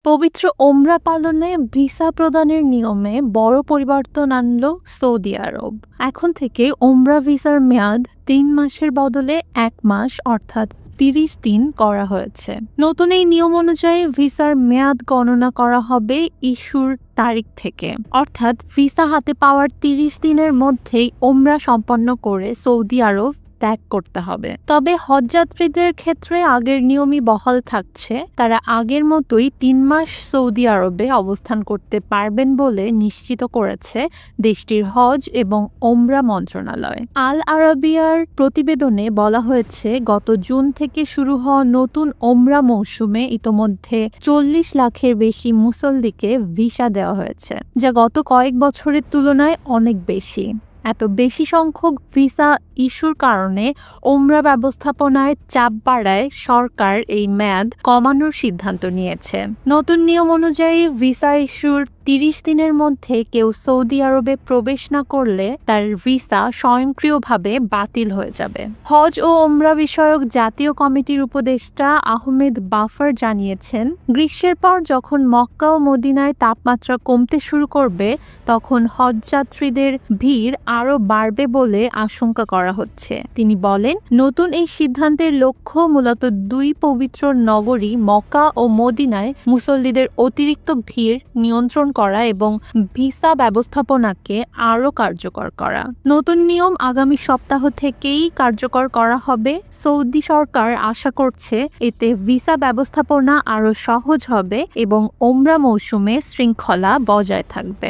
পবিত্র ওমরা পালনে ভিসা প্রদানের নিয়মে বড় পরিবর্তন আনল সৌদি আরব। এখন থেকে ওমরা ভিসার মেয়াদ ৩ মাসের বদলে ১ মাস অর্থাৎ ৩০ দিন করা হয়েছে। নতুন এই নিয়ম অনুযায়ী ভিসার মেয়াদ গণনা করা হবে ইস্যুর তারিখ থেকে, অর্থাৎ ভিসা হাতে পাওয়ার ৩০ দিনের মধ্যেই ওমরা সম্পন্ন করে সৌদি আরব ত্যাগ করতে হবে। তবে হজযাত্রীদের ক্ষেত্রে আগের নিয়মই বহাল থাকছে। তারা আগের মতোই ৩ মাস সৌদি আরবে অবস্থান করতে পারবেন বলে নিশ্চিত করেছে দেশটির হজ এবং ওমরা মন্ত্রণালয়। আল আরাবিয়ার প্রতিবেদনে বলা হয়েছে, গত জুন থেকে শুরু হওয়া নতুন ওমরা মৌসুমে ইতোমধ্যে ৪০ লাখের বেশি মুসল্লিকে ভিসা দেওয়া হয়েছে, যা গত কয়েক বছরের তুলনায় অনেক বেশি। এত বেশি সংখ্যক ভিসা ইস্যুর কারণে ওমরা ব্যবস্থাপনায় চাপ বাড়ায় সরকার এই মেয়াদ কমানোর সিদ্ধান্ত নিয়েছে। নতুন নিয়ম অনুযায়ী ভিসা ইস্যুর ৩০ দিনের মধ্যে কেউ সৌদি আরবে প্রবেশ না করলে তার ভিসা স্বয়ংক্রিয়ভাবে বাতিল হয়ে যাবে। হজ ও ওমরা বিষয়ক জাতীয় কমিটির উপদেষ্টা আহমেদ বাফার জানিয়েছেন, গ্রীষ্মের পর যখন মক্কা ও মদিনায় তাপমাত্রা কমতে শুরু করবে তখন হজযাত্রীদের ভিড় আরও বাড়বে বলে আশঙ্কা করা হচ্ছে। তিনি বলেন, নতুন এই সিদ্ধান্তের লক্ষ্য মূলত দুই পবিত্র নগরী মক্কা ও মদিনায় মুসল্লিদের অতিরিক্ত ভিড় নিয়ন্ত্রণ করা এবং ভিসা ব্যবস্থাপনাকে আরও কার্যকর করা। নতুন নিয়ম আগামী সপ্তাহ থেকেই কার্যকর করা হবে। সৌদি সরকার আশা করছে এতে ভিসা ব্যবস্থাপনা আরও সহজ হবে এবং ওমরা মৌসুমে শৃঙ্খলা বজায় থাকবে।